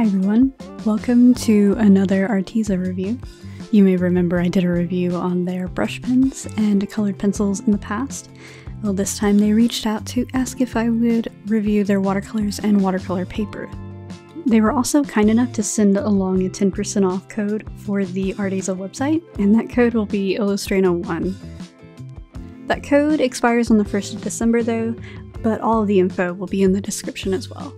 Hi everyone, welcome to another Arteza review. You may remember I did a review on their brush pens and colored pencils in the past. Well, this time they reached out to ask if I would review their watercolors and watercolor paper. They were also kind enough to send along a 10% off code for the Arteza website, and that code will be Illustrano1. That code expires on the 1st of December though, but all of the info will be in the description as well.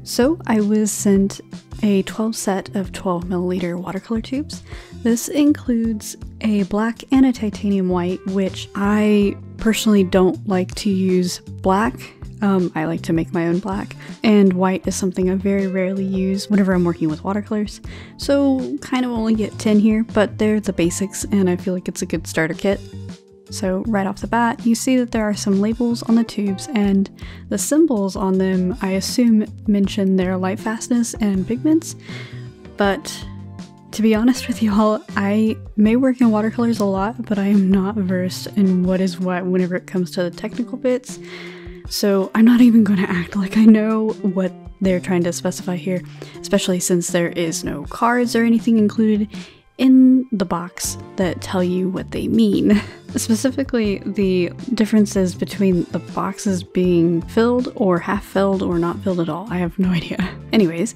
So I was sent a 12 set of 12ml watercolor tubes. This includes a black and a titanium white, which I personally don't like to use black. I like to make my own black, and white is something I very rarely use whenever I'm working with watercolors. So kind of only get 10 here, but they're the basics and I feel like it's a good starter kit. So right off the bat, you see that there are some labels on the tubes, and the symbols on them I assume mention their light fastness and pigments, but to be honest with y'all, I may work in watercolors a lot, but I am not versed in what is what whenever it comes to the technical bits, so I'm not even going to act like I know what they're trying to specify here, especially since there is no cards or anything included in the box that tell you what they mean. Specifically, the differences between the boxes being filled or half filled or not filled at all. I have no idea. Anyways,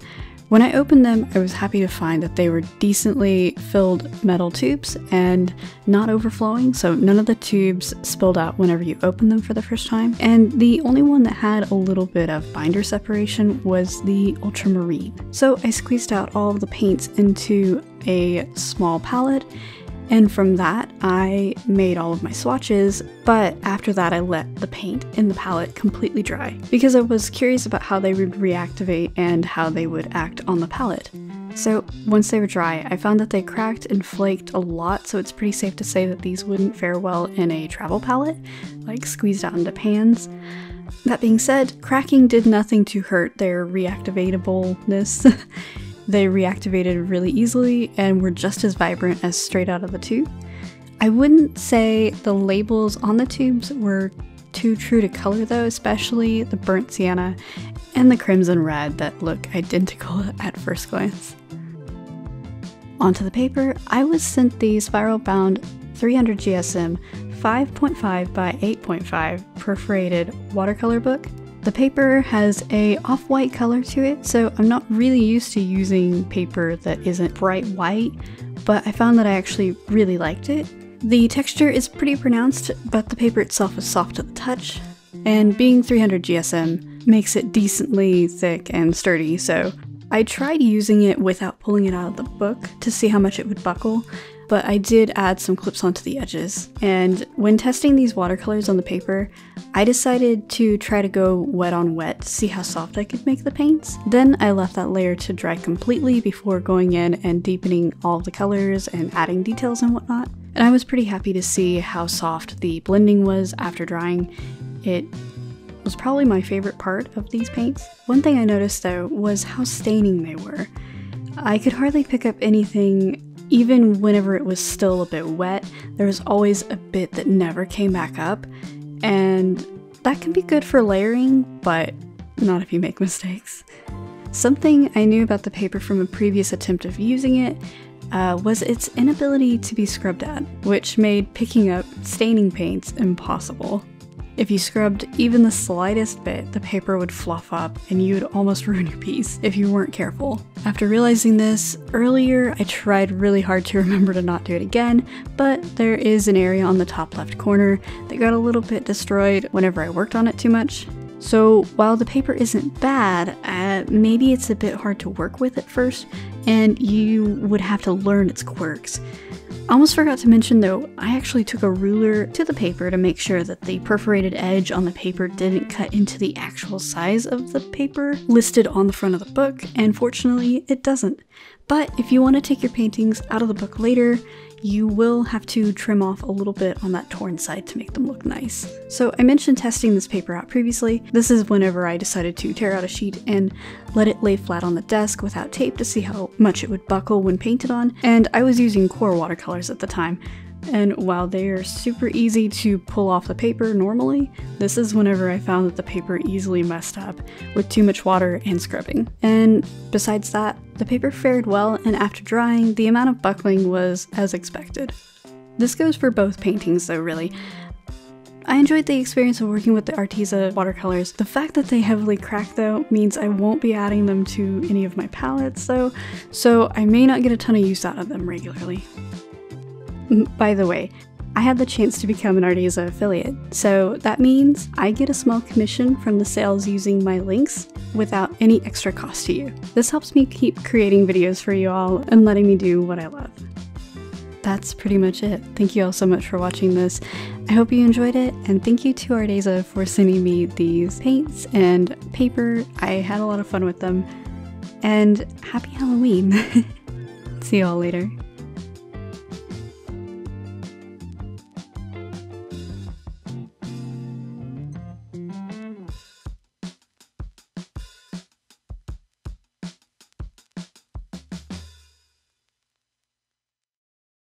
when I opened them, I was happy to find that they were decently filled metal tubes and not overflowing, so none of the tubes spilled out whenever you opened them for the first time. And the only one that had a little bit of binder separation was the ultramarine. So I squeezed out all of the paints into a small palette, and from that I made all of my swatches, but after that I let the paint in the palette completely dry because I was curious about how they would reactivate and how they would act on the palette. So once they were dry, I found that they cracked and flaked a lot, so it's pretty safe to say that these wouldn't fare well in a travel palette, like squeezed out into pans. That being said, cracking did nothing to hurt their reactivatableness. They reactivated really easily and were just as vibrant as straight out of the tube. I wouldn't say the labels on the tubes were too true to color though, especially the burnt sienna and the crimson red that look identical at first glance. Onto the paper, I was sent the spiral bound 300 GSM 5.5 by 8.5 perforated watercolor book. The paper has a off-white color to it, so I'm not really used to using paper that isn't bright white, but I found that I actually really liked it. The texture is pretty pronounced, but the paper itself is soft to the touch, and being 300 GSM makes it decently thick and sturdy, so I tried using it without pulling it out of the book to see how much it would buckle, but I did add some clips onto the edges. And when testing these watercolors on the paper, I decided to try to go wet on wet to see how soft I could make the paints. Then I left that layer to dry completely before going in and deepening all of the colors and adding details and whatnot. And I was pretty happy to see how soft the blending was after drying. It was probably my favorite part of these paints. One thing I noticed though was how staining they were. I could hardly pick up anything. Even whenever it was still a bit wet, there was always a bit that never came back up, and that can be good for layering, but not if you make mistakes. Something I knew about the paper from a previous attempt of using it was its inability to be scrubbed at, which made picking up staining paints impossible. If you scrubbed even the slightest bit, the paper would fluff up and you would almost ruin your piece if you weren't careful. After realizing this earlier, I tried really hard to remember to not do it again, but there is an area on the top left corner that got a little bit destroyed whenever I worked on it too much. So while the paper isn't bad, maybe it's a bit hard to work with at first, and you would have to learn its quirks. I almost forgot to mention though, I actually took a ruler to the paper to make sure that the perforated edge on the paper didn't cut into the actual size of the paper listed on the front of the book, and fortunately it doesn't. But if you want to take your paintings out of the book later, you will have to trim off a little bit on that torn side to make them look nice. So I mentioned testing this paper out previously. This is whenever I decided to tear out a sheet and let it lay flat on the desk without tape to see how much it would buckle when painted on, and I was using Core watercolors at the time, And while they are super easy to pull off the paper normally, this is whenever I found that the paper easily messed up with too much water and scrubbing. And besides that, the paper fared well, and after drying, the amount of buckling was as expected. This goes for both paintings though, really. I enjoyed the experience of working with the Arteza watercolors. The fact that they heavily crack though means I won't be adding them to any of my palettes though, so I may not get a ton of use out of them regularly. By the way, I had the chance to become an Arteza affiliate, so that means I get a small commission from the sales using my links without any extra cost to you. This helps me keep creating videos for you all and letting me do what I love. That's pretty much it. Thank you all so much for watching this. I hope you enjoyed it, and thank you to Arteza for sending me these paints and paper. I had a lot of fun with them, and happy Halloween! See you all later.